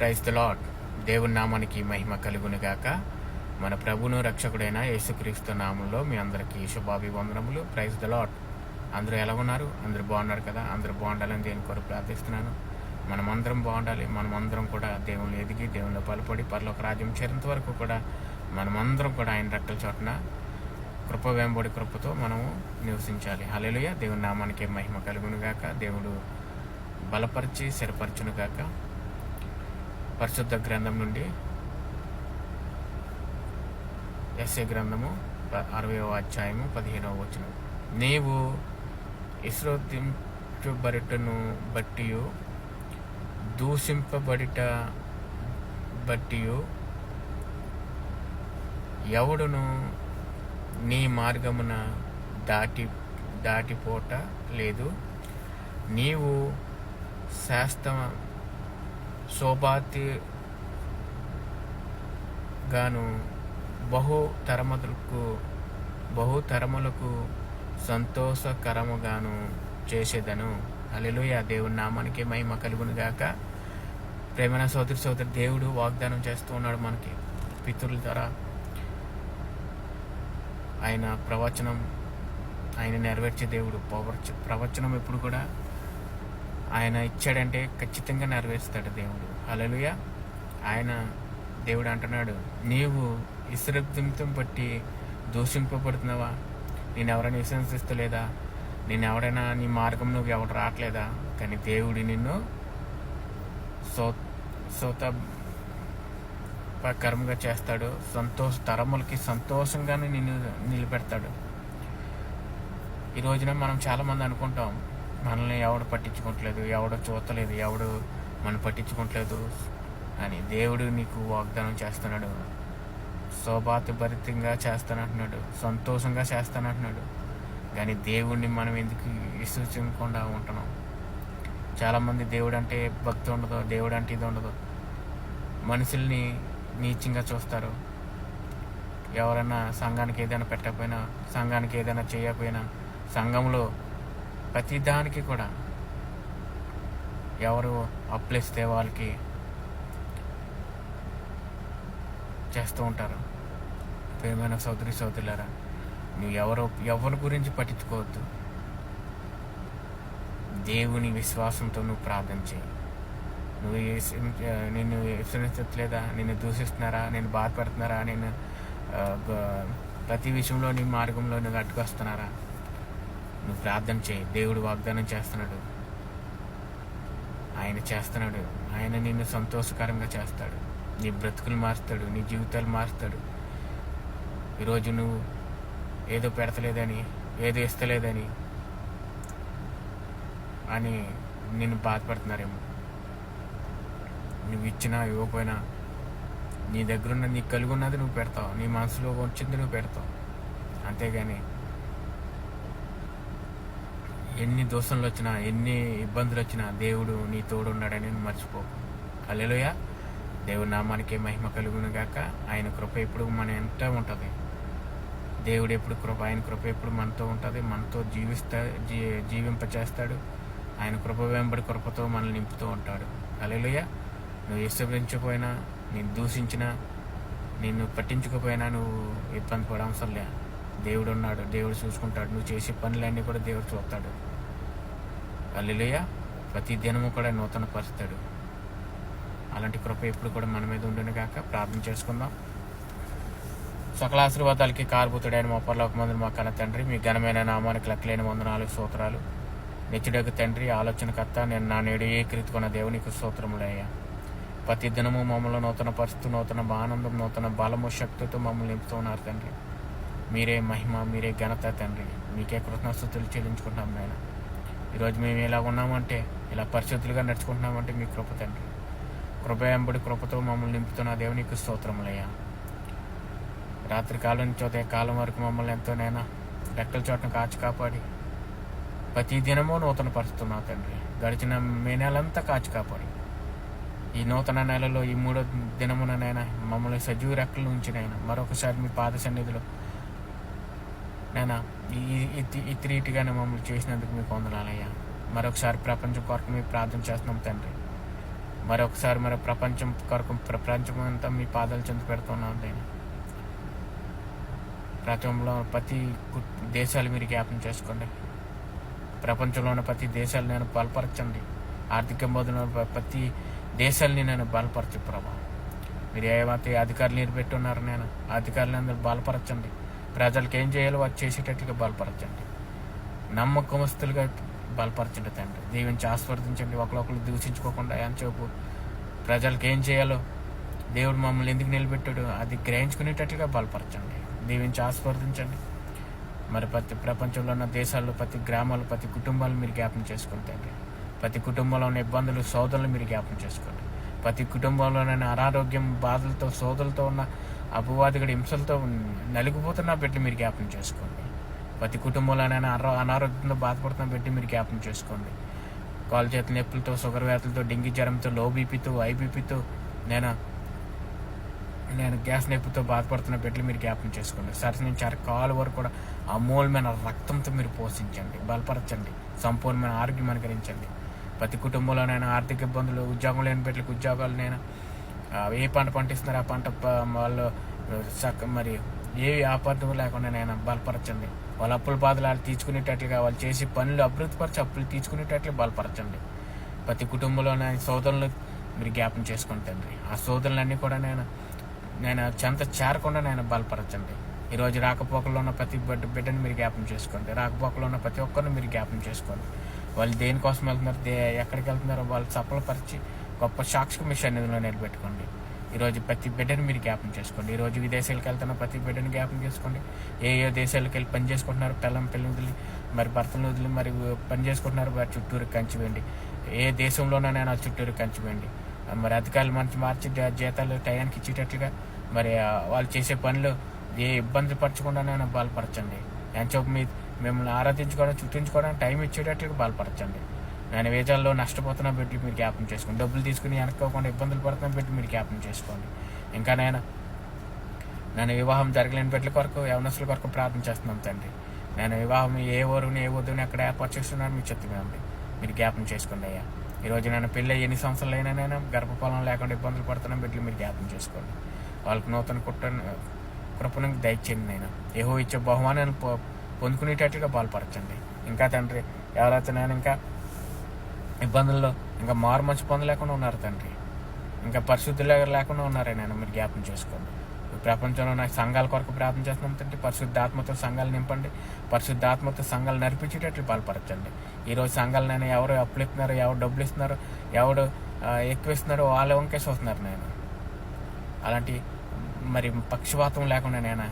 Praise the lord. దేవుని నామానికి మహిమ కలుగును గాక. మన ప్రభును రక్షకుడైన యేసుక్రీస్తు నామంలో మీ అందరికీ శుభాభివందనములు. Praise the lord. అందరూ ఎలా ఉన్నారు? అందరూ బాగున్నారు కదా? అందరూ బాగుండాలని దేవుని కొరకు ప్రార్థిస్తున్నాను. మనమందరం బాగుండాలి. మనమందరం కూడా దేవుని ఎదిగి దేవునిలో బలపడి పరలోక రాజ్యం చేరేంత వరకు కూడా మనమందరం కూడా ఆయన రెక్కల చోటన కృప వెంబడి కృపతో మనము నివసించాలి. హల్లెలూయా. దేవుని నామానికి మహిమ కలుగును గాక. దేవుడు బలపరిచి స్థిరపరచును గాక. పరిశుద్ధ గ్రంథం నుండి యెషయా గ్రంథము 60వ అధ్యాయము 15వ వచనం. నీవు విశ్రోధించబడుటను బట్టి దూషింపబడిట బట్టి ఎవడును నీ మార్గమున దాటిపోట లేదు. నీవు శాస్త్ర శోభాతిగాను బహుతరములకు సంతోషకరముగాను చేసేదను. హల్లెలూయా. దేవుని నామానికి మహిమ కలుగును గాక. ప్రేమైన సోదరి దేవుడు వాగ్దానం చేస్తూ ఉన్నాడు మనకి పితరుల ద్వారా. ఆయన ప్రవచనం ఆయన నెరవేర్చే దేవుడు. ప్రవచనం ఎప్పుడు కూడా ఆయన ఇచ్చాడంటే ఖచ్చితంగా నెరవేరుస్తాడు దేవుడు. హల్లెలూయా. ఆయన దేవుడు అంటున్నాడు, నీవు విశ్రబ్దంతో బట్టి దూషింపబడుతున్నావా? నేను ఎవరైనా విశ్వసిస్తలేదా? నేను ఎవరైనా నీ మార్గం నువ్వు ఎవరు రావట్లేదా? కానీ దేవుడు నిన్ను కర్మగా చేస్తాడు. తరములకి సంతోషంగానే నిన్ను నిలబెడతాడు. ఈ రోజున మనం చాలామంది అనుకుంటాం, మనల్ని ఎవడు పట్టించుకోవట్లేదు, ఎవడు చూస్తలేదు, ఎవడు మనం పట్టించుకోవట్లేదు అని. దేవుడు నీకు వాగ్దానం చేస్తున్నాడు. శోభాతిభరితంగా చేస్తానంటున్నాడు, సంతోషంగా చేస్తానంటున్నాడు. కానీ దేవుడిని మనం ఎందుకు విశ్వసించకుండా ఉంటున్నాం? చాలామంది దేవుడు అంటే భక్తి ఉండదు, దేవుడు అంటే ఇది ఉండదు. మనుషుల్ని నీచంగా చూస్తారు. ఎవరైనా సంఘానికి ఏదైనా పెట్టకపోయినా, సంఘానికి ఏదైనా చేయకపోయినా, సంఘంలో ప్రతిదానికి కూడా ఎవరు అప్పులిస్తే వాళ్ళకి చేస్తూ ఉంటారు. ప్రియమైన సోదరులారా, నువ్వు ఎవరి గురించి పట్టించుకోవద్దు. దేవుని విశ్వాసంతో నువ్వు ప్రార్థన చేయి. నువ్వు నిన్ను విశ్వసించట్లేదా? నిన్ను దూషిస్తున్నారా? నేను బాధపడుతున్నారా? నేను ప్రతి విషయంలో నీ మార్గంలో నువ్వు అడ్డుకొస్తున్నారా? నువ్వు ప్రార్థన చేయి. దేవుడు వాగ్దానం చేస్తున్నాడు. ఆయన చేస్తున్నాడు. ఆయన నిన్ను సంతోషకరంగా చేస్తాడు. నీ బ్రతుకులు మారుస్తాడు, నీ జీవితాలు మారుస్తాడు. ఈరోజు నువ్వు ఏదో పెడతలేదని, ఏదో ఇస్తలేదని అని నిన్ను బాధపడుతున్నారేమో. నువ్వు ఇచ్చినా ఇవ్వకపోయినా నీ దగ్గరున్న నీకు కలిగి ఉన్నది నువ్వు పెడతావు, నీ మనసులో వచ్చింది నువ్వు పెడతావు. అంతేగాని ఎన్ని దోషంలు వచ్చినా, ఎన్ని ఇబ్బందులు వచ్చినా దేవుడు నీ తోడు ఉన్నాడని మర్చిపోకు. హల్లెలూయా. దేవుడి నామానికి మహిమ కలుగును గాక. ఆయన కృప ఎప్పుడు మన ఎంత ఉంటుంది. దేవుడు ఎప్పుడు ఆయన కృప ఎప్పుడు మనతో ఉంటుంది. మనతో జీవింపచేస్తాడు. ఆయన కృప వెంబడి కృపతో మనల్ని నింపుతూ ఉంటాడు. హల్లెలూయా. నువ్వు ఇష్టపడించకపోయినా, నేను దూషించినా, నిన్ను పట్టించుకోపోయినా నువ్వు ఇబ్బంది పడవసరం లే. దేవుడు ఉన్నాడు. దేవుడు చూసుకుంటాడు. నువ్వు చేసే పనులన్నీ కూడా దేవుడు చూస్తాడు. హల్లెలూయా. ప్రతి దినము కూడా నూతన పరుస్తాడు. అలాంటి కృప ఎప్పుడు కూడా మన మీద ఉండును గాక. ప్రార్థన చేసుకుందాం. సకల ఆశీర్వాదాలకి కారుబూతుడైన మా పరలోక మందులు మా కన్న తండ్రి, మీ ఘనమైన నామానికి లెక్కలేని వందనాలు స్తోత్రాలు. నిత్యుడకు తండ్రి, ఆలోచనకర్త, నేను నా నేడు ఏకీకృతుకున్న దేవునికి స్తోత్రములయ్యా. ప్రతి దినము మమ్మల్ని నూతన పరుస్తూ, నూతన ఆనందం, నూతన బలము, శక్తితో మమ్మల్ని నింపుతూ ఉన్నారు తండ్రి. మీరే మహిమ, మీరే ఘనత తండ్రి. మీకే కృతజ్ఞతలు చెల్లించుకుంటాం నాయన. ఈరోజు మేము ఎలా ఉన్నామంటే, ఇలా పరిశుద్ధులుగా నడుచుకుంటున్నామంటే మీ కృప తండ్రి. కృప వెంబడి కృపతో మమ్మల్ని నింపుతున్న దేవునికి స్తోత్రములయ్యా. రాత్రి కాలం నుంచి ఉదయ కాలం వరకు మమ్మల్ని ఎంతోనైనా రెక్కల చోటను కాచి కాపాడి ప్రతి దినమూ నూతన పరుస్తున్నావు తండ్రి. గడిచిన మే నెలంతా కాచి కాపాడి ఈ నూతన నెలలో ఈ 3వ దినమునైనా మమ్మల్ని సజీవ రెక్కల ఉంచినైనా మరొకసారి మీ పాద సన్నిధిలో నైనా ఈ రీతిగానే మమ్మల్ని చేసినందుకు మీకు వందనాలయ్యా. మరొకసారి ప్రపంచం కొరకు మేము ప్రార్థన చేస్తున్నాం తండ్రి. మరొకసారి ప్రపంచం కొరకు ప్రపంచం అంతా మీ పాదాలు చెంత పెడుతున్నాను నేను. ప్రపంచంలో ప్రతి దేశాలు మీరు జ్ఞాపకం చేసుకోండి. ప్రపంచంలో ఉన్న ప్రతి దేశాలు నేను బలపరచండి. ఆర్థిక బోధన ప్రతి దేశాలని నేను బలపరచు ప్రభా. మీరు ఏమైతే అధికారులు నిలబెట్టున్నారు, నేను అధికారులు అందరూ బలపరచండి. ప్రజలకు ఏం చేయాలో అది చేసేటట్లుగా బలపరచండి. నమ్మకమస్తులుగా బలపరచండి తండ్రి. దీవించి ఆస్వాదించండి. ఒకరొకరు దూషించుకోకుండా ఎంతసేపు ప్రజలకు ఏం చేయాలో దేవుడు మమ్మల్ని ఎందుకు నిలబెట్టాడు అది గ్రహించుకునేటట్లుగా బలపరచండి. దీవించి ఆస్వాదించండి. ప్రతి ప్రపంచంలో ఉన్న దేశాల్లో ప్రతి గ్రామాలు ప్రతి కుటుంబాలు మీరు జ్ఞాపకం చేసుకోండి తండ్రి. ప్రతి కుటుంబంలో ఉన్న ఇబ్బందులు సోదరులు మీరు జ్ఞాపకం చేసుకోండి. ప్రతి కుటుంబంలోనైనా అనారోగ్యం బాధలతో సోదరులతో ఉన్న అపవాదిగడి హింసలతో నలిగిపోతున్న బిడ్డలు మీరు జ్ఞాపకం చేసుకోండి. ప్రతి కుటుంబంలోనైనా అనారోగ్యంతో బాధపడుతున్న బిడ్డ మీరు జ్ఞాపకం చేసుకోండి. కాలు చేతుల నొప్పులతో, షుగర్ వ్యాధులతో, డెంగీ జ్వరంతో, లో బీపీతో, ఐబీపీతో, నేను గ్యాస్ నొప్పితో బాధపడుతున్న బిడ్డలు మీరు జ్ఞాపకం చేసుకోండి. సరి నుంచి కాలు వరకు కూడా అమూల్యమైన రక్తంతో మీరు పోషించండి, బలపరచండి, సంపూర్ణమైన ఆరోగ్యం అనుకరించండి. ప్రతి కుటుంబంలోనైనా ఆర్థిక ఇబ్బందులు, ఉద్యోగం లేని బిడ్డలకు ఉద్యోగాలు, ఏ పంట పండిస్తున్నారో ఆ పంట వాళ్ళు ఏ ఆపద లేకుండా నేను బలపరచండి. వాళ్ళ అప్పుల బాధలు వాళ్ళు తీర్చుకునేటట్లుగా, వాళ్ళు చేసే పనులు అభివృద్ధిపరిచి అప్పులు తీర్చుకునేటట్లు బలపరచండి. ప్రతి కుటుంబంలో సోదరులు మీరు జ్ఞాపకం చేసుకోండి తండ్రి. ఆ సోదరులన్నీ కూడా నేను చెంత చేరకుండా నేను బలపరచండి. ఈరోజు రాకపోకల్లో ఉన్న ప్రతి బిడ్డని మీరు జ్ఞాపకం చేసుకోండి. రాకపోకలో ఉన్న ప్రతి ఒక్కరిని మీరు జ్ఞాపకం చేసుకోండి. వాళ్ళు దేనికోసం వెళ్తున్నారు, ఎక్కడికి వెళ్తున్నారో వాళ్ళు సఫలపరిచి గొప్ప సాక్షిగా మీ సన్నిధిలో నిలబెట్టుకోండి. ఈరోజు ప్రతి బిడ్డని మీరు జ్ఞాపకం చేసుకోండి. ఈరోజు విదేశాలకు వెళ్తున్న ప్రతి బిడ్డని జ్ఞాపకం చేసుకోండి. ఏ దేశాలకు వెళ్ళి పని చేసుకుంటున్నారు, పిల్లలు వదిలి భర్తలు వదిలి పని చేసుకుంటున్నారు, వారి చుట్టూరు కంచివేయండి. ఏ దేశంలోనైనా చుట్టూరు కంచివేయండి. అధికారులు మార్చి జీతాలు టయానికి ఇచ్చేటట్లుగా వాళ్ళు చేసే పనులు ఏ ఇబ్బంది పరచకుండానైనా బలపరచండి. ఎంచోపు మిమ్మల్ని ఆరాధించుకోవడం, చుట్టించుకోవడానికి టైం ఇచ్చేటట్లుగా బలపరచండి. నేను వేజాల్లో నష్టపోతున్న బిడ్డలు మీరు జ్ఞాపకం చేసుకోండి. డబ్బులు తీసుకుని వెనక్కోకుండా ఇబ్బందులు పడుతున్న బిడ్డలు మీరు జ్ఞాపకం చేసుకోండి. ఇంకా నేను వివాహం జరగలేని బిడ్డల కొరకు, యవనస్తుల కొరకు ప్రార్థన చేస్తున్నాం తండ్రి. నేను వివాహం ఏ ఊరుని ఏ వద్దుని ఎక్కడ ఏర్పాటు చేస్తున్నాను మీకు చెప్తున్నాను, మీరు జ్ఞాపకం చేసుకోండి అయ్యా. ఈరోజు నేను పెళ్ళి ఎన్ని సంవత్సరాలు అయినా గర్భఫలం లేకుండా ఇబ్బందులు పడుతున్న బిడ్డలు మీరు జ్ఞాపకం చేసుకోండి. వాళ్ళకి నూతన కృపను దయచేయండి. నేను ఏహో ఇచ్చే బహుమానాన్ని పొందుకునేటట్టుగా బలపరచండి. ఇంకా తండ్రి ఎవరైతే ఇంకా ఇబ్బందుల్లో ఇంకా మారు మంచి పొందలేకుండా ఉన్నారు తండ్రి, ఇంకా పరిశుద్ధులు లేకుండా ఉన్నారే మీరు జ్ఞాపకం చేసుకోండి. ప్రపంచంలో నాకు సంఘాల కొరకు ప్రార్థన చేస్తున్నాం తండ్రి. పరిశుద్ధాత్మతో సంఘాలు నింపండి, పరిశుద్ధాత్మతో సంఘాలు నడిపించేటట్లు బలపరచండి. ఈరోజు సంఘాలు ఎవరు అప్పులు ఇస్తున్నారు, ఎవరు డబ్బులు ఇస్తున్నారు, ఎవడు ఎక్కువ ఇస్తున్నారో వాళ్ళ వంకే చూస్తున్నారు. అలాంటి పక్షపాతం లేకుండా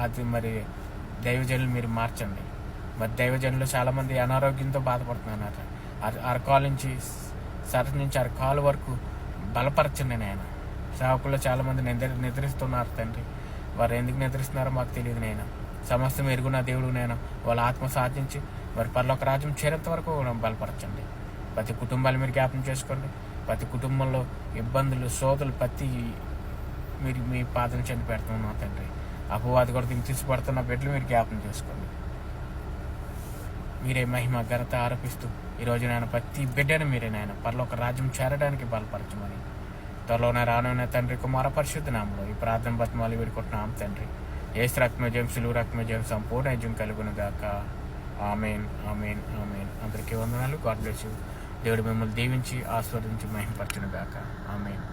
అది దైవజనులు మీరు మార్చండి. దైవజనులు చాలామంది అనారోగ్యంతో బాధపడుతున్నారు. అరకాల నుంచి అరకాల వరకు బలపరచండి. సేవకుల్లో చాలామంది నిద్రిస్తున్నారు తండ్రి. వారు ఎందుకు నిద్రిస్తున్నారో మాకు తెలియదు. సమస్తం ఎరుగున్న దేవుడు వాళ్ళ ఆత్మ సాధించి పరలోక రాజ్యం చేరేంత వరకు బలపరచండి. ప్రతి కుటుంబాలు మీరు జ్ఞాపకం చేసుకోండి. ప్రతి కుటుంబంలో ఇబ్బందులు సోదరులు ప్రతి మీరు మీ పాదం చెంది పెడుతున్నాం తండ్రి. అపవాది కూడా తీసుకుపడుతున్న బిడ్డలు మీరు జ్ఞాపకం చేసుకోండి. మీరే మహిమ ఘనత ఆరోపిస్తూ ఈరోజు ప్రతి బిడ్డను మీరే పరలోక రాజ్యం చేరడానికి బలపరచమని త్వరలోనే రానున్న తండ్రి కుమార పరిశుద్ధ నామములో ఈ ప్రార్థన బతిమాలి వేడుకుంటున్నాం తండ్రి. యేసు రక్తమజయం శిలువ రక్తమజయం సంపూర్ణ విజయం కలుగును గాక. ఆమేన్, ఆమేన్, ఆమేన్. అందరికీ వందనాలు. God bless you. దేవుడు మిమ్మల్ని దీవించి ఆస్వాదించి మహిమపరచును గాక. ఆమేన్.